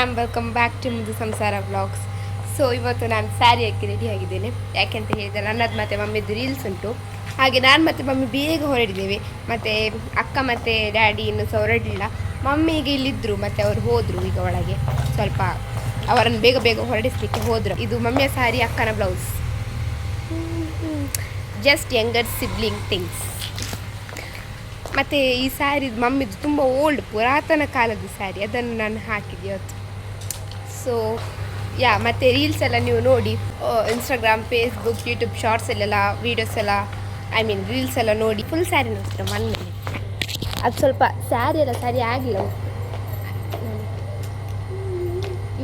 And welcome back to ಮುದ್ದು ಸಂಸಾರ vlogs. So ಇವತ್ತು ನಾನು ಸ್ಯಾರಿ ಹಾಕಿ ರೆಡಿ ಆಗಿದ್ದೇನೆ. ಯಾಕೆಂತ ಹೇಳಿದರೆ ನನ್ನದು ಮತ್ತು ಮಮ್ಮಿದು ರೀಲ್ಸ್ ಉಂಟು. ಹಾಗೆ ನಾನು ಮತ್ತು ಮಮ್ಮಿ ಬೇಗ ಹೊರಡಿದ್ದೇವೆ. ಮತ್ತು ಅಕ್ಕ ಮತ್ತು ಡ್ಯಾಡಿ ಇನ್ನೂ ಸಹ ಹೊರಡಲಿಲ್ಲ. ಮಮ್ಮಿಗೆ ಇಲ್ಲಿದ್ದರು ಮತ್ತು ಅವರು ಹೋದರು ಈಗ ಒಳಗೆ. ಸ್ವಲ್ಪ ಅವರನ್ನು ಬೇಗ ಬೇಗ ಹೊರಡಿಸಲಿಕ್ಕೆ ಹೋದರು. ಇದು ಮಮ್ಮಿಯ ಸ್ಯಾರಿ, ಅಕ್ಕನ blouse. Just younger sibling things. ಮತ್ತು ಈ ಸ್ಯಾರಿ ಮಮ್ಮಿದು ತುಂಬ ಓಲ್ಡ್ ಪುರಾತನ ಕಾಲದ ಸ್ಯಾರಿ, ಅದನ್ನು ನಾನು ಹಾಕಿದ್ದೆ ಇವತ್ತು. ಸೊ ಮತ್ತು ರೀಲ್ಸ್ ಎಲ್ಲ ನೀವು ನೋಡಿ, ಇನ್ಸ್ಟಾಗ್ರಾಮ್, ಫೇಸ್ಬುಕ್, ಯೂಟ್ಯೂಬ್ ಶಾರ್ಟ್ಸಲ್ಲೆಲ್ಲ ವೀಡಿಯೋಸ್ ಎಲ್ಲ ರೀಲ್ಸ್ ಎಲ್ಲ ನೋಡಿ ಫುಲ್ ಸ್ಯಾರಿ ನೋಡ್ತಾರೆ ಮನೇಲಿ. ಅದು ಸ್ವಲ್ಪ ಸ್ಯಾರಿ ಎಲ್ಲ ಸರಿ ಆಗಿಲ್ಲ.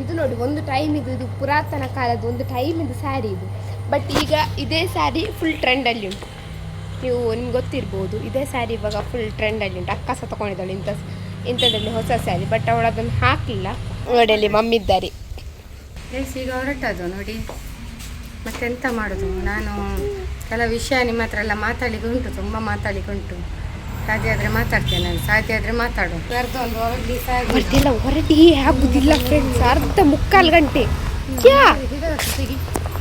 ಇದು ನೋಡಿ, ಒಂದು ಟೈಮ್ ಇದು ಪುರಾತನ ಕಾಲದ ಒಂದು ಟೈಮಿದು ಸ್ಯಾರಿ ಇದು. ಬಟ್ ಈಗ ಇದೇ ಸ್ಯಾರಿ ಫುಲ್ ಟ್ರೆಂಡಲ್ಲಿ ಉಂಟು. ನಿಮ್ಗೆ ಗೊತ್ತಿರ್ಬೋದು, ಇದೇ ಸ್ಯಾರಿ ಇವಾಗ ಫುಲ್ ಟ್ರೆಂಡಲ್ಲಿ ಉಂಟು. ಅಕ್ಕ ಸಹ ತೊಗೊಂಡಿದ್ದಾಳೆ ಇಂಥದ್ರಲ್ಲಿ ಹೊಸ ಸ್ಯಾರಿ. ಬಟ್ ಅವಳು ಅದನ್ನು ಹಾಕಲಿಲ್ಲ. ನೋಡಿ ಅಲ್ಲಿ ಮಮ್ಮಿ ಇದ್ದಾರೆ. ಈಗ ಹೊರಟದು ನೋಡಿ. ಮತ್ತೆಂತ ಮಾಡೋದು, ನಾನು ಕೆಲವು ವಿಷಯ ನಿಮ್ಮ ಹತ್ರ ಎಲ್ಲ ಮಾತಾಡಲಿಕ್ಕೆ ಉಂಟು, ತುಂಬ ಮಾತಾಡಲಿಕ್ಕೆ ಉಂಟು. ಸಾಧ್ಯ ಆದರೆ ಮಾತಾಡ್ತೇನೆ, ನಾನು ಸಾಧ್ಯ ಆದರೆ ಮಾತಾಡು. ಒಂದು ಹೊರಡಿ ಹೊರಟಿಲ್ಲ, ಹೊರಟಿ ಆಗುದಿಲ್ಲ ಫ್ರೆಂಡ್ಸ್. ಅರ್ಧ ಮುಕ್ಕಾಲು ಗಂಟೆ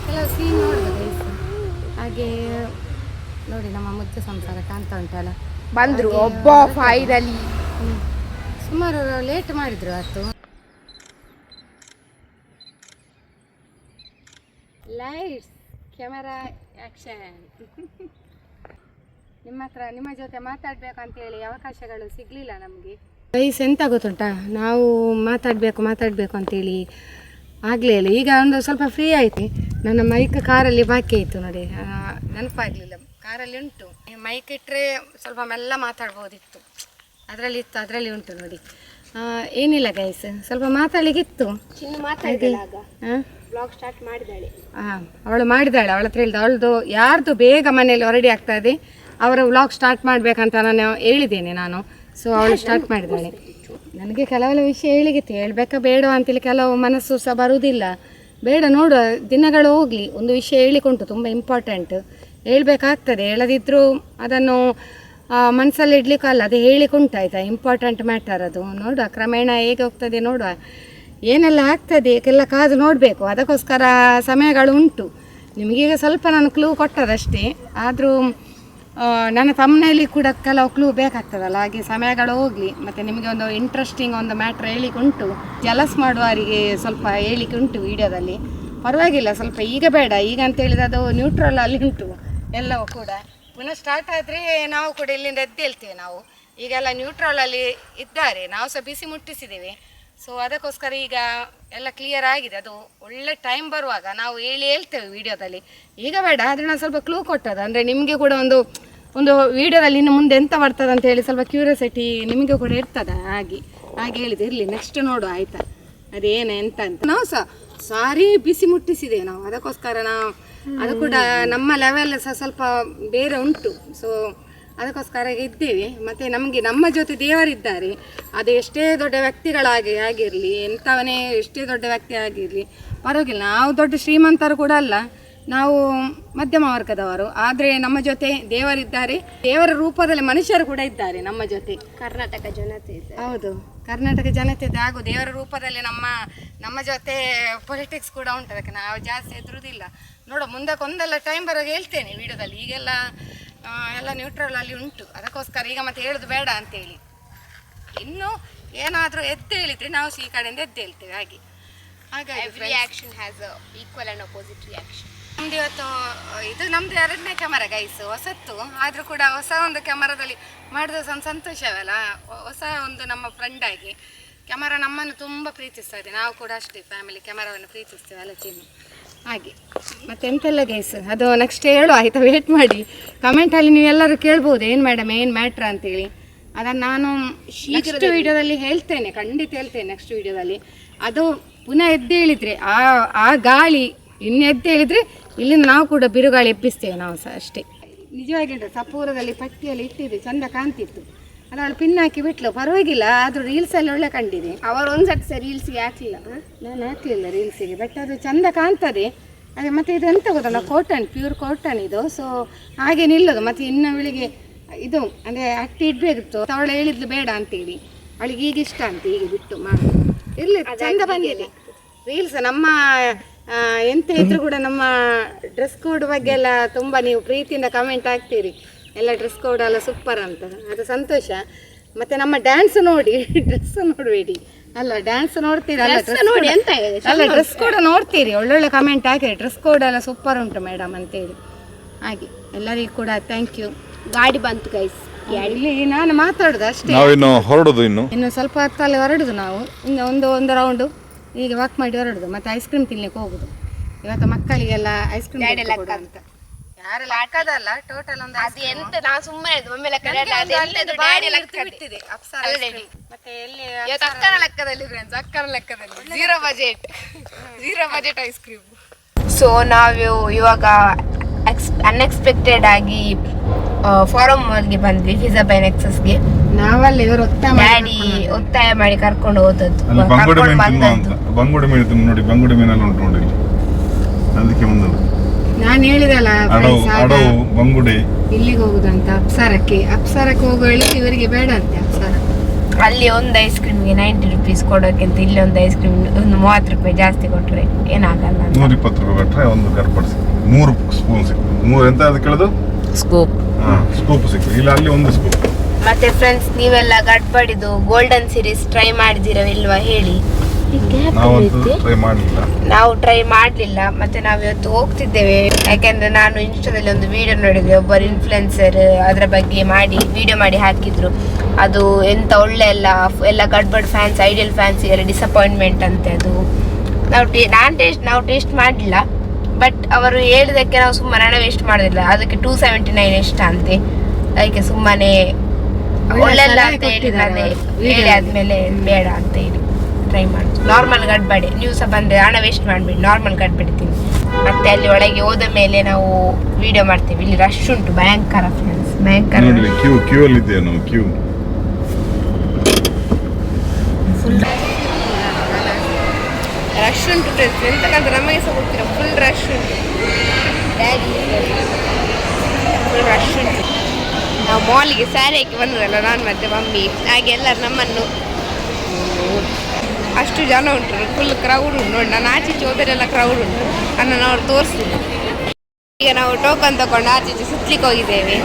ಕೆಲವು ಸೀನ್ ನೋಡ್ಬೋದು. ಹಾಗೆ ನೋಡಿ, ನಮ್ಮ ಮುದ್ದು ಸಂಸಾರ ಕಾಣ್ತಾ ಉಂಟಲ್ಲ. ಬಂದರು ಒಬ್ಬ ಫೈನಲಿ. ಸುಮಾರು ಲೇಟ್ ಮಾಡಿದ್ರು ಆಯ್ತು. Lights, camera, action. ನಿಮ್ಮ ಜೊತೆ ಮಾತಾಡಬೇಕು ಅಂತೇಳಿ ಅವಕಾಶಗಳು ಸಿಗಲಿಲ್ಲ ನಮಗೆ. ವಯಸ್ಸು ಎಂತ ಗೊತ್ತುಂಟಾ, ನಾವು ಮಾತಾಡಬೇಕು ಅಂತೇಳಿ ಆಗಲೇ ಇಲ್ಲ. ಈಗ ಒಂದು ಸ್ವಲ್ಪ ಫ್ರೀ ಆಯಿತು. ನನ್ನ ಮೈಕ್ ಕಾರಲ್ಲಿ ಬಾಕಿ ಆಯಿತು ನೋಡಿ, ನೆನಪಾಗಲಿಲ್ಲ. ಕಾರಲ್ಲಿ ಉಂಟು, ಮೈಕ್ ಇಟ್ಟರೆ ಸ್ವಲ್ಪ ಮೆಲ್ಲ ಮಾತಾಡ್ಬೋದಿತ್ತು. ಅದರಲ್ಲಿ ಉಂಟು ನೋಡಿ. ಏನಿಲ್ಲ ಗೈಸ್, ಸ್ವಲ್ಪ ಮಾತಾಡಲಿಕ್ಕಿತ್ತು. ಬ್ಲಾಗ್ ಸ್ಟಾರ್ಟ್ ಮಾಡಿದ್ದಾಳೆ. ಅವಳು ಮಾಡಿದ್ದಾಳೆ. ಅವಳ ಹತ್ರ ಹೇಳಿದ, ಅವಳದು ಯಾರ್ದು ಬೇಗ ಮನೆಯಲ್ಲಿ ಹೊರಡಿ ಆಗ್ತದೆ ಅವರ ವ್ಲಾಗ್ ಸ್ಟಾರ್ಟ್ ಮಾಡಬೇಕಂತ ನಾನು ಹೇಳಿದ್ದೇನೆ ನಾನು. ಸೊ ಅವಳು ಸ್ಟಾರ್ಟ್ ಮಾಡಿದ್ದಾಳೆ. ನನಗೆ ಕೆಲವೆಲ್ಲ ವಿಷಯ ಹೇಳ್ಬೇಕಾ ಬೇಡ ಅಂತೇಳಿ ಕೆಲವು ಮನಸ್ಸು ಸಹ ಬರುವುದಿಲ್ಲ. ಬೇಡ, ನೋಡುವ ದಿನಗಳು ಹೋಗಲಿ. ಒಂದು ವಿಷಯ ಹೇಳಿಕೊಂಟು, ತುಂಬ ಇಂಪಾರ್ಟೆಂಟ್, ಹೇಳಬೇಕಾಗ್ತದೆ. ಹೇಳದಿದ್ದರೂ ಅದನ್ನು ಮನಸ್ಸಲ್ಲಿ ಇಡ್ಲಿಕ್ಕಲ್ಲ, ಅದು ಹೇಳಿಕೊಂಟಾಯ್ತಾ, ಇಂಪಾರ್ಟೆಂಟ್ ಮ್ಯಾಟರ್ ಅದು. ನೋಡುವ ಕ್ರಮೇಣ ಹೇಗೆ ಹೋಗ್ತದೆ ನೋಡುವ, ಏನೆಲ್ಲ ಆಗ್ತದೆ ಎಲ್ಲ ಕಾದು ನೋಡಬೇಕು. ಅದಕ್ಕೋಸ್ಕರ ಸಮಯಗಳು ಉಂಟು. ನಿಮಗೀಗ ಸ್ವಲ್ಪ ನಾನು ಕ್ಲೂ ಕೊಟ್ಟದಷ್ಟೇ. ಆದರೂ ನನ್ನ ತಮ್ಮನಲ್ಲಿ ಕೂಡ ಕೆಲವು ಕ್ಲೂ ಬೇಕಾಗ್ತದಲ್ಲ. ಹಾಗೆ ಸಮಯಗಳು ಹೋಗಲಿ. ಮತ್ತು ನಿಮಗೆ ಒಂದು ಇಂಟ್ರೆಸ್ಟಿಂಗ್ ಒಂದು ಮ್ಯಾಟ್ರ್ ಹೇಳಿಕ್ಕೆ ಉಂಟು. ಜಲಸ್ ಮಾಡುವವರಿಗೆ ಸ್ವಲ್ಪ ಹೇಳಿಕ್ಕೆ ಉಂಟು ವಿಡಿಯೋದಲ್ಲಿ. ಪರವಾಗಿಲ್ಲ, ಸ್ವಲ್ಪ ಈಗ ಬೇಡ. ಈಗ ಅಂತ ಹೇಳಿದ್ರೆ ಅದು ನ್ಯೂಟ್ರಲ್ ಅಲ್ಲಿ ಉಂಟು ಎಲ್ಲವೂ ಕೂಡ. ಪುನಃ ಸ್ಟಾರ್ಟ್ ಆದರೆ ನಾವು ಕೂಡ ಇಲ್ಲಿಂದ ಎದ್ದೇಳ್ತೇವೆ. ನಾವು ಈಗೆಲ್ಲ ನ್ಯೂಟ್ರಲಲ್ಲಿ ಇದ್ದಾರೆ, ನಾವು ಸಹ ಬಿಸಿ ಮುಟ್ಟಿಸಿದ್ದೇವೆ. ಸೊ ಅದಕ್ಕೋಸ್ಕರ ಈಗ ಎಲ್ಲ ಕ್ಲಿಯರ್ ಆಗಿದೆ. ಅದು ಒಳ್ಳೆ ಟೈಮ್ ಬರುವಾಗ ನಾವು ಹೇಳ್ತೇವೆ ವಿಡಿಯೋದಲ್ಲಿ. ಈಗ ಬೇಡ, ಆದರೆ ನಾನು ಸ್ವಲ್ಪ ಕ್ಲೂ ಕೊಟ್ಟದ್ದು. ಅಂದರೆ ನಿಮಗೆ ಕೂಡ ಒಂದು ವಿಡಿಯೋದಲ್ಲಿ ಇನ್ನು ಮುಂದೆ ಎಂತ ಬರ್ತದೆ ಅಂತ ಹೇಳಿ ಸ್ವಲ್ಪ ಕ್ಯೂರಿಯಾಸಿಟಿ ನಿಮಗೆ ಕೂಡ ಇರ್ತದೆ. ಹಾಗೆ ಹೇಳಿದೆ. ಇರಲಿ, ನೆಕ್ಸ್ಟ್ ನೋಡು ಆಯಿತಾ, ಅದೇನು ಎಂತ ಅಂತ. ನಾವು ಸಹ ಸಾರಿ ಬಿಸಿ ಮುಟ್ಟಿಸಿದ್ದೇವೆ ನಾವು. ಅದಕ್ಕೋಸ್ಕರ ನಾವು ಅದು ಕೂಡ ನಮ್ಮ ಲೆವೆಲ್ ಸಹ ಸ್ವಲ್ಪ ಬೇರೆ ಉಂಟು. ಸೊ ಅದಕ್ಕೋಸ್ಕರ ಇದ್ದೇವೆ. ಮತ್ತು ನಮಗೆ ನಮ್ಮ ಜೊತೆ ದೇವರಿದ್ದಾರೆ. ಅದು ಎಷ್ಟೇ ದೊಡ್ಡ ವ್ಯಕ್ತಿಗಳಾಗಿರಲಿ, ಎಂಥವನೇ ಎಷ್ಟೇ ದೊಡ್ಡ ವ್ಯಕ್ತಿ ಆಗಿರಲಿ ಪರವಾಗಿಲ್ಲ. ನಾವು ದೊಡ್ಡ ಶ್ರೀಮಂತರು ಕೂಡ ಅಲ್ಲ, ನಾವು ಮಧ್ಯಮ ವರ್ಗದವರು. ಆದರೆ ನಮ್ಮ ಜೊತೆ ದೇವರಿದ್ದಾರೆ. ದೇವರ ರೂಪದಲ್ಲಿ ಮನುಷ್ಯರು ಕೂಡ ಇದ್ದಾರೆ ನಮ್ಮ ಜೊತೆ. ಕರ್ನಾಟಕ ಜನತೆ ಇದೆ. ಹೌದು, ಕರ್ನಾಟಕ ಜನತೆ ಇದೆ. ಹಾಗೂ ದೇವರ ರೂಪದಲ್ಲಿ ನಮ್ಮ ಜೊತೆ ಪೊಲಿಟಿಕ್ಸ್ ಕೂಡ ಉಂಟು. ಅದಕ್ಕೆ ನಾವು ಜಾಸ್ತಿ ಹೆದರುವುದಿಲ್ಲ. ನೋಡೋ ಮುಂದಕ್ಕೊಂದೆಲ್ಲ ಟೈಮ್ ಬರೋದು ಹೇಳ್ತೇನೆ ವಿಡಿಯೋದಲ್ಲಿ. ಈಗೆಲ್ಲ ಎಲ್ಲ ನ್ಯೂಟ್ರಲ್ ಅಲ್ಲಿ ಉಂಟು. ಅದಕ್ಕೋಸ್ಕರ ಈಗ ಮತ್ತೆ ಹೇಳೋದು ಬೇಡ ಅಂತೇಳಿ. ಇನ್ನು ಏನಾದರೂ ಎದ್ದೇಳಿದ್ರೆ ನಾವು ಈ ಕಡೆಯಿಂದ ಎದ್ದೇಳ್ತೇವೆ. ಹಾಗಾಗಿ action has equal and opposite reaction. ನಮ್ದು ಇವತ್ತು ಇದು ನಮ್ಮದು 2ನೇ ಕ್ಯಾಮರಾ ಗೈಸ್, ಹೊಸತ್ತು. ಆದರೂ ಕೂಡ ಹೊಸ ಒಂದು ಕ್ಯಾಮರಾದಲ್ಲಿ ಮಾಡಿದ ಸಂತೋಷವಲ್ಲ. ಹೊಸ ಒಂದು ನಮ್ಮ ಫ್ರೆಂಡ್ ಆಗಿ ಕ್ಯಾಮರಾ ನಮ್ಮನ್ನು ತುಂಬ ಪ್ರೀತಿಸ್ತದೆ. ನಾವು ಕೂಡ ಅಷ್ಟೇ, ಫ್ಯಾಮಿಲಿ ಕ್ಯಾಮರಾವನ್ನು ಪ್ರೀತಿಸ್ತೇವೆ ಅಲ್ಲ ಚಿನ್ನು. ಹಾಗೆ ಮತ್ತೆಂತೆಲ್ಲ ಗೈಸ್, ಅದು ನೆಕ್ಸ್ಟ್ ಹೇಳು ಆಯಿತಾ. ವೇಟ್ ಮಾಡಿ, ಕಮೆಂಟಲ್ಲಿ ನೀವೆಲ್ಲರೂ ಕೇಳ್ಬೋದು ಏನು ಮೇಡಮ್ ಏನು ಮ್ಯಾಟ್ರ್ ಅಂತೇಳಿ. ಅದನ್ನು ನಾನು ನೆಕ್ಸ್ಟ್ ವಿಡಿಯೋದಲ್ಲಿ ಹೇಳ್ತೇನೆ, ಖಂಡಿತ ಹೇಳ್ತೇನೆ ನೆಕ್ಸ್ಟ್ ವಿಡಿಯೋದಲ್ಲಿ. ಅದು ಪುನಃ ಎದ್ದೇಳಿದರೆ ಆ ಗಾಳಿ ಇನ್ನು ಎದ್ದೇಳಿದರೆ ಇಲ್ಲಿಂದ ನಾವು ಕೂಡ ಬಿರುಗಾಳಿ ಎಬ್ಬಿಸ್ತೇವೆ ನಾವು ಸಹ ಅಷ್ಟೇ. ನಿಜವಾಗಿ ಸಪೂರದಲ್ಲಿ ಪಟ್ಟಿಯಲ್ಲಿ ಇಟ್ಟಿದ್ದು ಚೆಂದ ಕಾಣ್ತಿತ್ತು. ಅದು ಅವಳು ಪಿನ್ ಹಾಕಿ ಬಿಟ್ಲು, ಪರವಾಗಿಲ್ಲ. ಆದರೂ ರೀಲ್ಸಲ್ಲಿ ಒಳ್ಳೆ ಕಂಡಿದೆ. ಅವರು ಒಂದು ಸತಿ ಸಹ ರೀಲ್ಸ್ಗೆ ಹಾಕಲಿಲ್ಲ, ನಾನು ಹಾಕಲಿಲ್ಲ ರೀಲ್ಸಿಗೆ. ಬಟ್ ಅದು ಚೆಂದ ಕಾಣ್ತದೆ. ಅದೇ ಮತ್ತು ಇದು ಎಂತ ಗೊತ್ತಲ್ಲ, ಕಾಟನ್, ಪ್ಯೂರ್ ಕಾಟನ್ ಇದು. ಸೊ ಹಾಗೆ ನಿಲ್ಲೋದು. ಮತ್ತು ಇನ್ನು ಅವಳಿಗೆ ಇದು ಅಂದರೆ ಅಟ್ಟಿ ಇಡಬೇಕಿತ್ತು. ಅವಳು ಹೇಳಿದ್ಲು ಬೇಡ ಅಂತೇಳಿ. ಅವಳಿಗೆ ಈಗ ಇಷ್ಟ ಅಂತ ಹೀಗೆ ಬಿಟ್ಟು ಮಾಡಿ. ಇರ್ಲಿ ಚಂದ ಬಂದಿದೆ ರೀಲ್ಸ್. ನಮ್ಮ ಎಂತ ಇದ್ರು ಕೂಡ ನಮ್ಮ ಡ್ರೆಸ್ ಕೋಡ್ ಬಗ್ಗೆ ಎಲ್ಲ ತುಂಬ ನೀವು ಪ್ರೀತಿಯಿಂದ ಕಮೆಂಟ್ ಹಾಕ್ತೀರಿ, ಎಲ್ಲ ಡ್ರೆಸ್ ಕೋಡ್ ಎಲ್ಲ ಸೂಪರ್ ಅಂತ, ಅದು ಸಂತೋಷ. ಮತ್ತೆ ನಮ್ಮ ಡ್ಯಾನ್ಸ್ ನೋಡಿ, ಡ್ರೆಸ್ ನೋಡಬೇಡಿ ಅಲ್ಲ, ಡ್ಯಾನ್ಸ್ ನೋಡ್ತೀರಿ ನೋಡಿ ಅಂತ ಅಲ್ಲ, ಡ್ರೆಸ್ ಕೂಡ ನೋಡ್ತೀರಿ, ಒಳ್ಳೊಳ್ಳೆ ಕಮೆಂಟ್ ಹಾಕಿರಿ, ಡ್ರೆಸ್ ಕೋಡ್ ಎಲ್ಲ ಸೂಪರ್ ಉಂಟು ಮೇಡಮ್ ಅಂತೇಳಿ. ಹಾಗೆ ಎಲ್ಲರಿಗೂ ಕೂಡ ಥ್ಯಾಂಕ್ ಯು. ಗಾಡಿ ಬಂತು ಗೈಸ್, ಇಲ್ಲಿ ನಾನು ಮಾತಾಡೋದು ಅಷ್ಟೇ, ನಾವಿನ್ನು ಹೊರಡುದು, ಇನ್ನು ಸ್ವಲ್ಪ ಹೊತ್ತಲ್ಲಿ ಹೊರಡುದು ನಾವು. ಇನ್ನು ಒಂದು ರೌಂಡು ಈಗ ವಾಕ್ ಮಾಡಿ ಹೊರಡುದು, ಮತ್ತೆ ಐಸ್ ಕ್ರೀಮ್ ತಿನ್ಲಿಕ್ಕೆ ಹೋಗುದು. ಇವತ್ತು ಮಕ್ಕಳಿಗೆಲ್ಲ ಐಸ್ ಕ್ರೀಮ್ ಅಂತ ಯಾರೆಲ್ಲ ಹಾಕದಲ್ಲ, ಟೋಟಲ್ ಒಂದು ಅದು ಎಂತ ನಾವು ಸುಮ್ಮನೆ ಮಮ್ಮಿ ಲೆಕ್ಕ ಬಿಟ್ಟಿದೆ. ಮತ್ತೆ ಎಲ್ಲಿ ಅಕ್ಕನ ಲೆಕ್ಕದಲ್ಲಿ ಫ್ರೆಂಡ್ಸ್, ಅಕ್ಕನ ಲೆಕ್ಕದಲ್ಲಿ zero budget ice cream. So ನಾವು ಇವಾಗ ಅನ್ಎಕ್ಸ್ಪೆಕ್ಟೆಡ್ ಆಗಿ ಫಾರಂ ಮಾಲ್ಗೆ ಬಂದ್ವಿ, ಫಿಜಾ ಬೈ ನೆಕ್ಸಸ್ಗೆ. ನಾವಲ್ಲಿ ಇವರು ಒತ್ತಾಯ ಮಾಡಿ ಕರ್ಕೊಂಡು ಹೋದದ್ದು. ಬಂಗುಡೆ ಮೀನು ನೋಡಿ, ಬಂಗುಡೆ ಮೀನಲ್ಲಿ ಉಂಟು ನೋಡಿ, ಅದಕ್ಕೆ ಮುಂದೆ ನಾನು ಹೇಳಿದಲ್ಲ ಬಂಗುಡೆ ಇಲ್ಲಿಗೆ ಹೋಗುದಂತ, ಅಪ್ಸರಕ್ಕೆ ಹೋಗೋ ಹೇಳಿದ್ರೆ ಇವರಿಗೆ ಬೇಡ ಅಂತೆ ಅಪ್ಸರ. ಅಲ್ಲಿ ಒಂದು ಐಸ್ ಕ್ರೀಮ್ಗೆ 90 rupees ಕೊಡೋಕ್ಕಿಂತ ಇಲ್ಲಿ ಒಂದು ಐಸ್ ಕ್ರೀಮ್ ಒಂದು 30 ರೂಪಾಯಿ ಜಾಸ್ತಿ ಕೊಟ್ರೆ ಏನಾಗಲ್ಲ. 120 ರೂಪಾಯಿ ಕೊಟ್ರೆ ಒಂದು ಗರ್ಪಡ್ ಸಿಗ್ತದೆ, 3 ಸ್ಪೂನ್ ಸಿಗ್ತದೆ. 3 ಎಂತ ಅದು ಕೇಳೋದು, ಸ್ಕೂಪ್ ಸಿಗ್ತದೆ, ಇಲ್ಲ ಅಲ್ಲಿ ಒಂದು ಸ್ಕೂಪ್. ಮತ್ತೆ ಫ್ರೆಂಡ್ಸ್, ನೀವೆಲ್ಲ ಗಡ್ಬಡಿದು ಗೋಲ್ಡನ್ ಸೀರೀಸ್ ಟ್ರೈ ಮಾಡಿದಿರ ಇಲ್ವಾ ಹೇಳಿ. ನಾವು ಟ್ರೈ ಮಾಡಲಿಲ್ಲ. ಮತ್ತೆ ನಾವು ಇವತ್ತು ಹೋಗ್ತಿದ್ದೇವೆ, ಯಾಕೆಂದ್ರೆ ನಾನು ಇನ್ಸ್ಟಾದಲ್ಲಿ ಒಂದು ವಿಡಿಯೋ ನೋಡಿದೆ, ಒಬ್ಬರು ಇನ್ಫ್ಲುಯೆನ್ಸರ್ ಅದರ ಬಗ್ಗೆ ವಿಡಿಯೋ ಮಾಡಿ ಹಾಕಿದ್ರು. ಅದು ಎಂತ ಒಳ್ಳೆ ಎಲ್ಲ ಗಡ್ಬಡ್ ಫ್ಯಾನ್ಸ್, ಐಡಿಯಲ್ ಫ್ಯಾನ್ಸ್ ಎಲ್ಲ ಡಿಸಪಾಯಿಂಟ್ಮೆಂಟ್ ಅಂತೆ. ಅದು ನಾವು ಟೇಸ್ಟ್ ಮಾಡಲಿಲ್ಲ, ಬಟ್ ಅವರು ಹೇಳಿದಕ್ಕೆ ನಾವು ಸುಮ್ಮನೆ ಹಣ ವೇಸ್ಟ್ ಮಾಡೋದಿಲ್ಲ. ಅದಕ್ಕೆ 279 ಎಷ್ಟ ಅಂತೆ, ಅದಕ್ಕೆ ಸುಮ್ಮನೆ ಒಳ್ಳೆಲ್ಲ ಅಂತ ಹೇಳಿ ಆದ್ಮೇಲೆ ಬೇಡ ಅಂತ ಹೇಳಿ ಟ್ರೈ ಮಾಡಿ. ನಾರ್ಮಲ್ ಗಡ್ಬಡಿ, ನೀವು ಸಹ ಬಂದರೆ ಹಣ ವೇಸ್ಟ್ ಮಾಡಬೇಡಿ, ನಾರ್ಮಲ್ ಗಡ್ಬಡಿ ತಿನ್ನಿ. ಮತ್ತೆ ಅಲ್ಲಿ ಒಳಗೆ ಹೋದ ಮೇಲೆ ನಾವು ವಿಡಿಯೋ ಮಾಡ್ತೇವೆ. ಇಲ್ಲಿ ರಶ್ ಉಂಟು ಭಯಂಕರ ಫ್ರೆಂಡ್ಸ್, ಭಯಂಕರ ಫುಲ್ ರಶ್ ಉಂಟು ಫ್ರೆಂಡ್ಸ್. ಎಂತಕ್ಕಂತ ನಮಗೆ ಸಹ ಗೊತ್ತಿಲ್ಲ, ಫುಲ್ ರಶ್ ಉಂಟು, ಫುಲ್ ರಶ್ ಉಂಟು. ನಾವು ಮಾಲಿಗೆ ಸ್ಯಾರಿ ಹಾಕಿ ಬಂದದಲ್ಲ ನಾನು ಮತ್ತೆ ಮಮ್ಮಿ, ಹಾಗೆ ಎಲ್ಲರೂ ನಮ್ಮನ್ನು ಅಷ್ಟು ಜನ ಉಂಟು, ಫುಲ್ ಕ್ರೌಡ್ ಉಂಟು ನೋಡಿ. ನಾನು ಆಚೆ ಹೋದರೆಲ್ಲ ಕ್ರೌಡ್ ಉಂಟು, ನನ್ನನ್ನು ಅವ್ರು ತೋರಿಸ್ಲಿಲ್ಲ. ಈಗ ನಾವು ಟೋಕನ್ ತಗೊಂಡು ಆಚೆ ಸುತ್ತಲಿಕ್ಕೆ ಹೋಗಿದ್ದೇವೆ,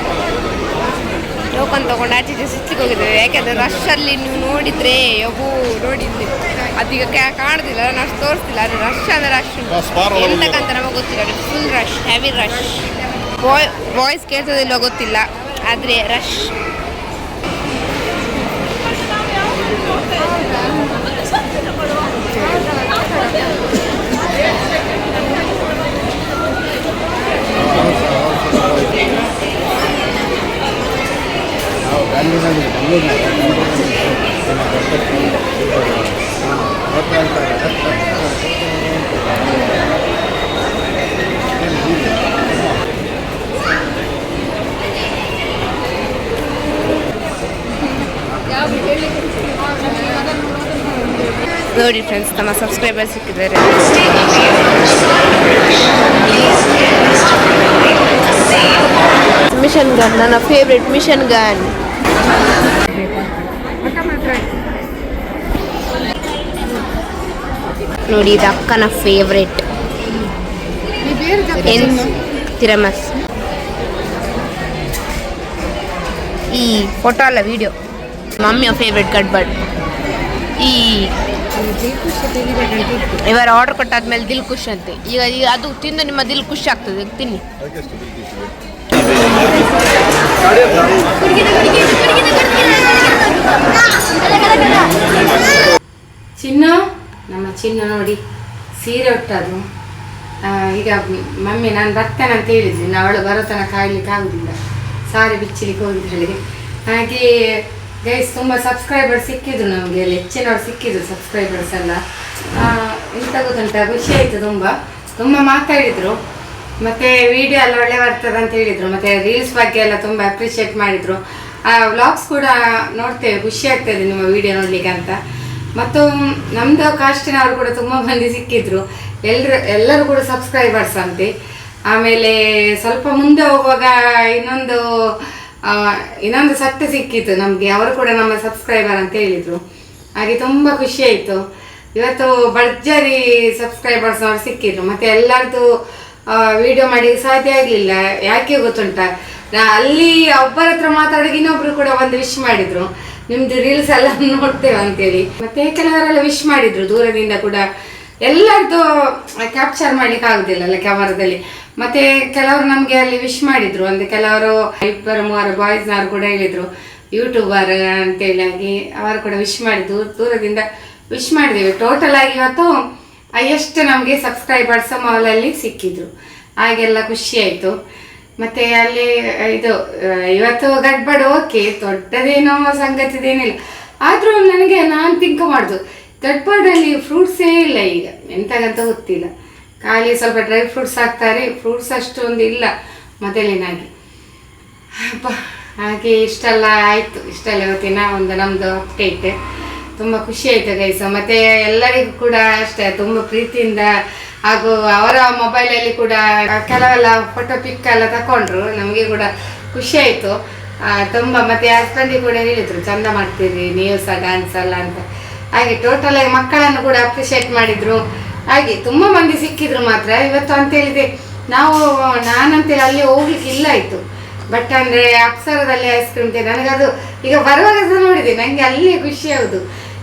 ಯಾಕೆಂದರೆ ರಶಲ್ಲಿ ನೀವು ನೋಡಿದರೆ ನೋಡಿದ್ರಿ, ಅದೀಗ ಕಾಣುದಿಲ್ಲ, ನಾನು ಅಷ್ಟು ತೋರಿಸ್ತಿಲ್ಲ. ಅದು ರಶ್ ಅಂದರೆ ರಶ್ ಉಂಟು, ಎಂತಕ್ಕಂತ ನಮಗೆ ಗೊತ್ತಿಲ್ಲ, full rush, heavy rush. Voice ಕೇಳ್ತದಿಲ್ಲ ಗೊತ್ತಿಲ್ಲ, ಆದರೆ ರಶ್. ನೋಡಿ ಫ್ರೆಂಡ್ಸ್, ನಮ್ಮ ಸಬ್ಸ್ಕ್ರೈಬರ್ ಸಿಕ್ಕಿದ್ದಾರೆ. ಮಿಷನ್ ಗನ್, ನನ್ನ ಫೇವ್ರೆಟ್ ಮಿಷನ್ ಗನ್. ನೋಡಿ, ಇದು ಅಕ್ಕನ ಫೇವ್ರೆಟ್ ತಿರಮಸ್. ಈ ಫೋಟೋ ಅಲ್ಲ ವಿಡಿಯೋ, ಮಮ್ಮಿಯ ಫೇವ್ರೆಟ್ ಗಡ್ಬಡ್. ಈ ಇವರು ಆರ್ಡರ್ ಕೊಟ್ಟಾದ್ಮೇಲೆ ದಿಲ್ ಖುಷಿ ಅಂತೆ. ಈಗ ಅದು ತಿಂದು ನಿಮ್ಮ ದಿಲ್ ಖುಷಿ ಆಗ್ತದೆ, ತಿನ್ನಿ. ಚಿನ್ನ, ನಮ್ಮ ಚಿನ್ನ ನೋಡಿ ಸೀರೆ ಉಟ್ಟದು. ಈಗ ಮಮ್ಮಿ ನಾನು ಬರ್ತೇನೆ ಅಂತ ಹೇಳಿದ್ವಿ, ಅವಳು ಬರೋ ತನಕ ಕಾಯ್ಲಿಕ್ಕೆ ಆಗುದಿಲ್ಲ, ಸಾರಿ ಬಿಚ್ಚಲಿಕ್ಕೆ ಹೋಗಿದ್ದಳಿಗೆ. ಹಾಗೆ ಗೈಸ್, ತುಂಬ ಸಬ್ಸ್ಕ್ರೈಬರ್ಸ್ ಸಿಕ್ಕಿದ್ರು ನಮಗೆ, ಹೆಚ್ಚಿನವ್ರು ಸಿಕ್ಕಿದ್ರು ಸಬ್ಸ್ಕ್ರೈಬರ್ಸ್ ಎಲ್ಲ. ಎಂತ ಗೊತ್ತುಂಟ, ಖುಷಿ ಆಯಿತು, ತುಂಬ ಮಾತಾಡಿದರು. ಮತ್ತು ವಿಡಿಯೋ ಎಲ್ಲ ಒಳ್ಳೆ ಬರ್ತದೆ ಅಂತ ಹೇಳಿದರು. ಮತ್ತು ರೀಲ್ಸ್ ಬಗ್ಗೆ ಎಲ್ಲ ತುಂಬ ಅಪ್ರಿಷಿಯೇಟ್ ಮಾಡಿದರು. ವ್ಲಾಗ್ಸ್ ಕೂಡ ನೋಡ್ತೇವೆ, ಖುಷಿ ಆಗ್ತದೆ ನಿಮ್ಮ ವಿಡಿಯೋ ನೋಡಲಿಕ್ಕೆ ಅಂತ. ಮತ್ತು ನಮ್ಮದು ಕಾಸ್ಟಿನವರು ಕೂಡ ತುಂಬ ಮಂದಿ ಸಿಕ್ಕಿದ್ರು, ಎಲ್ಲರೂ ಕೂಡ ಸಬ್ಸ್ಕ್ರೈಬರ್ಸ್ ಅಂತೆ. ಆಮೇಲೆ ಸ್ವಲ್ಪ ಮುಂದೆ ಹೋಗುವಾಗ ಇನ್ನೊಂದು ಸಟ್ಟ ಸಿಕ್ಕಿತ್ತು ನಮಗೆ, ಅವರು ಕೂಡ ನಮ್ಮ ಸಬ್ಸ್ಕ್ರೈಬರ್ ಅಂತ ಹೇಳಿದರು. ಹಾಗೆ ತುಂಬ ಖುಷಿ ಆಯಿತು. ಇವತ್ತು ಭರ್ಜರಿ ಸಬ್ಸ್ಕ್ರೈಬರ್ಸ್ ಅವ್ರು ಸಿಕ್ಕಿದ್ರು. ಮತ್ತೆ ಎಲ್ಲರದ್ದು ವಿಡಿಯೋ ಮಾಡಿ ಸಾಧ್ಯ ಆಗಲಿಲ್ಲ. ಯಾಕೆ ಗೊತ್ತುಂಟಾ, ಅಲ್ಲಿ ಒಬ್ಬರ ಹತ್ರ ಮಾತಾಡಿಗೆ ಇನ್ನೊಬ್ರು ಕೂಡ ಒಂದು ವಿಶ್ ಮಾಡಿದ್ರು, ನಿಮ್ದು ರೀಲ್ಸ್ ಎಲ್ಲ ನೋಡ್ತೇವೆ ಅಂತೇಳಿ. ಮತ್ತೆ ಕೆಲವರೆಲ್ಲ ವಿಶ್ ಮಾಡಿದ್ರು ದೂರದಿಂದ ಕೂಡ. ಎಲ್ಲರದ್ದು ಕ್ಯಾಪ್ಚರ್ ಮಾಡ್ಲಿಕ್ಕೆ ಆಗುದಿಲ್ಲ ಅಲ್ಲ ಕ್ಯಾಮರಾದಲ್ಲಿ. ಮತ್ತೆ ಕೆಲವರು ನಮ್ಗೆ ಅಲ್ಲಿ ವಿಶ್ ಮಾಡಿದ್ರು, ಅಂದ್ರೆ ಕೆಲವರು 2-3 ಬಾಯ್ಸ್ನವ್ರು ಕೂಡ ಹೇಳಿದ್ರು ಯೂಟ್ಯೂಬರ್ ಅಂತೇಳಿ ಆಗಿ ಅವರು ಕೂಡ ವಿಶ್ ಮಾಡಿದ್ರು, ದೂರದಿಂದ ವಿಶ್ ಮಾಡಿದ್ದೇವೆ. ಟೋಟಲ್ ಆಗಿ ಇವತ್ತು ಎಷ್ಟು ನಮಗೆ ಸಬ್ಸ್ಕ್ರೈಬರ್ಸ್ ಮಾಲಲ್ಲಿ ಸಿಕ್ಕಿದ್ರು, ಹಾಗೆಲ್ಲ ಖುಷಿ ಆಯಿತು. ಮತ್ತೆ ಅಲ್ಲಿ ಇದು ಇವತ್ತು ಗಡ್ಬಡ್ ಓಕೆ, ದೊಡ್ಡದೇನೋ ಸಂಗತಿದೇನಿಲ್ಲ. ಆದರೂ ನನಗೆ ನಾನು ಥಿಂಕ್ ಮಾಡುದು, ಗಡ್ಬಡಲ್ಲಿ ಫ್ರೂಟ್ಸೇ ಇಲ್ಲ ಈಗ, ಎಂತಾಗಂತ ಗೊತ್ತಿಲ್ಲ. ಖಾಲಿ ಸ್ವಲ್ಪ ಡ್ರೈ ಫ್ರೂಟ್ಸ್ ಹಾಕ್ತಾರೆ, ಫ್ರೂಟ್ಸ್ ಅಷ್ಟೊಂದು ಇಲ್ಲ ಮೊದಲಿನಾಗಿ. ಹಾಗೆ ಇಷ್ಟೆಲ್ಲ ಆಯಿತು. ಇಷ್ಟೆಲ್ಲ ಇವತ್ತಿನ ಒಂದು ನಮ್ಮದು ಅಪ್ಡೇಟ್. ತುಂಬ ಖುಷಿ ಆಯಿತು ಗೈಸ್. ಮತ್ತು ಎಲ್ಲರಿಗೂ ಕೂಡ ಅಷ್ಟೇ ತುಂಬ ಪ್ರೀತಿಯಿಂದ, ಹಾಗೂ ಅವರ ಮೊಬೈಲಲ್ಲಿ ಕೂಡ ಕೆಲವೆಲ್ಲ ಫೋಟೋ ಪಿಕ್ ಎಲ್ಲ ತಗೊಂಡ್ರು, ನಮಗೆ ಕೂಡ ಖುಷಿ ಆಯಿತು ತುಂಬ. ಮತ್ತು ಹಸ್ಬೆಂಡಿಗೆ ಕೂಡ ಹೇಳಿದರು ಚಂದ ಮಾಡ್ತೀರಿ ನೀವು ಸಹ ಡ್ಯಾನ್ಸ್ ಎಲ್ಲ ಅಂತ. ಹಾಗೆ ಟೋಟಲ್ ಆಗಿ ಮಕ್ಕಳನ್ನು ಕೂಡ ಅಪ್ರಿಷಿಯೇಟ್ ಮಾಡಿದರು. ಹಾಗೆ ತುಂಬ ಮಂದಿ ಸಿಕ್ಕಿದ್ರು ಮಾತ್ರ ಇವತ್ತು ಅಂತೇಳಿದೆ. ನಾನಂತೇಳಿ ಅಲ್ಲಿ ಹೋಗ್ಲಿಕ್ಕೆ ಇಲ್ಲ ಆಯಿತು. ಬಟ್ ಅಂದರೆ ಅಪ್ಸರದಲ್ಲಿ ಐಸ್ ಕ್ರೀಮ್ ತಿಂದೆ, ನನಗದು ಈಗ ಬರುವಾಗ ಸಹ ನೋಡಿದೆ, ನನಗೆ ಅಲ್ಲಿಯೇ ಖುಷಿ ಆಗುದು.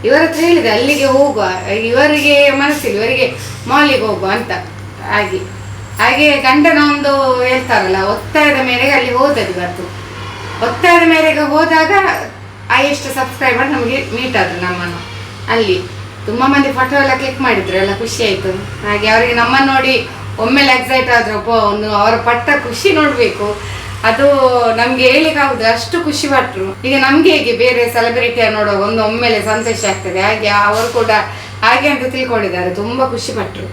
ಇವರ ಹತ್ರ ಹೇಳಿದೆ ಅಲ್ಲಿಗೆ ಹೋಗುವ, ಇವರಿಗೆ ಮನಸ್ಸಿಲ್ಲ, ಇವರಿಗೆ ಮಾಲಿಗೆ ಹೋಗುವ ಅಂತ. ಹಾಗೆ ಗಂಡನ ಒಂದು ಹೇಳ್ತಾರಲ್ಲ, ಒತ್ತಾಯದ ಮೇರೆಗೆ ಅಲ್ಲಿ ಹೋದದ್ದು. ಇವತ್ತು ಒತ್ತಾಯದ ಮೇರೆಗೆ ಹೋದಾಗ ಎಷ್ಟು ಸಬ್ಸ್ಕ್ರೈಬರ್ ನಮಗೆ ಮೀಟ್ ಆದ್ರು ನಮ್ಮನ್ನು. ಅಲ್ಲಿ ತುಂಬ ಮಂದಿ ಫೋಟೋ ಎಲ್ಲ ಕ್ಲಿಕ್ ಮಾಡಿದ್ರು, ಎಲ್ಲ ಖುಷಿ ಆಯಿತು. ಹಾಗೆ ಅವರಿಗೆ ನಮ್ಮನ್ನು ನೋಡಿ ಒಮ್ಮೆಲೆ ಎಕ್ಸೈಟ್ ಆದ್ರು. ಒಂದು ಅವರ ಪಟ್ಟ ಖುಷಿ ನೋಡಬೇಕು, ಅದು ನಮ್ಗೆ ಹೇಳಿಕ್ಕಾಗುದು, ಅಷ್ಟು ಖುಷಿ ಪಟ್ರು. ಈಗ ನಮ್ಗೆ ಹೇಗೆ ಬೇರೆ ಸೆಲೆಬ್ರಿಟಿಯ ನೋಡೋ ಒಂದು ಒಮ್ಮೆಲೆ ಸಂತೋಷ ಆಗ್ತದೆ, ಹಾಗೆ ಅವರು ಕೂಡ ಹಾಗೆ ಅಂತ ತಿಳ್ಕೊಂಡಿದ್ದಾರೆ, ತುಂಬ ಖುಷಿ ಪಟ್ರು.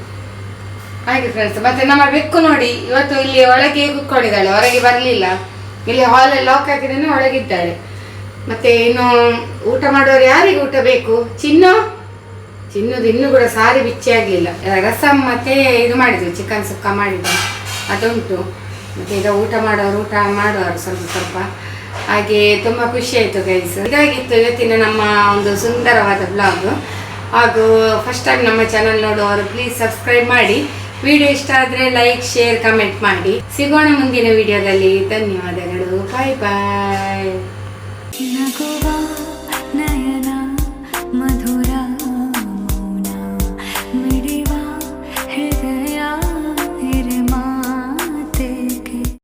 ಹಾಗೆ ಫ್ರೆಂಡ್ಸ್, ಮತ್ತೆ ನಮ್ಮ ಬೆಕ್ಕು ನೋಡಿ ಇವತ್ತು ಇಲ್ಲಿ ಒಳಗೆ ಕೂತ್ಕೊಂಡಿದ್ದಾಳೆ, ಹೊರಗೆ ಬರಲಿಲ್ಲ. ಇಲ್ಲಿ ಹಾಲಲ್ಲಿ ಲಾಕ್ ಹಾಕಿದ್ದೇನೆ, ಒಳಗಿದ್ದಾಳೆ. ಮತ್ತೆ ಇನ್ನು ಊಟ ಮಾಡೋರು ಯಾರಿಗೆ ಊಟ ಬೇಕು? ಚಿನ್ನದು ಇನ್ನೂ ಕೂಡ ಸಾರಿ ಬಿಚ್ಚಿ ಆಗಲಿಲ್ಲ. ರಸಮ್ ಮತ್ತೆ ಇದು ಮಾಡಿದ್ವಿ, ಚಿಕನ್ ಸುಕ್ಕ ಮಾಡಿದ್ವಿ, ಅದುಂಟು. ಮತ್ತು ಈಗ ಊಟ ಮಾಡುವರು ಸ್ವಲ್ಪ. ಹಾಗೆ ತುಂಬ ಖುಷಿ ಆಯಿತು ಗೈಸ್. ಇದಾಗಿತ್ತು ಇವತ್ತಿನ ನಮ್ಮ ಒಂದು ಸುಂದರವಾದ ಬ್ಲಾಗ್. ಹಾಗೂ ಫಸ್ಟ್ ಟೈಮ್ ನಮ್ಮ ಚಾನಲ್ ನೋಡುವವರು ಪ್ಲೀಸ್ ಸಬ್ಸ್ಕ್ರೈಬ್ ಮಾಡಿ. ವಿಡಿಯೋ ಇಷ್ಟ ಆದರೆ ಲೈಕ್, ಶೇರ್, ಕಮೆಂಟ್ ಮಾಡಿ. ಸಿಗೋಣ ಮುಂದಿನ ವಿಡಿಯೋದಲ್ಲಿ. ಧನ್ಯವಾದಗಳು. ಬಾಯ್ ಬಾಯ್.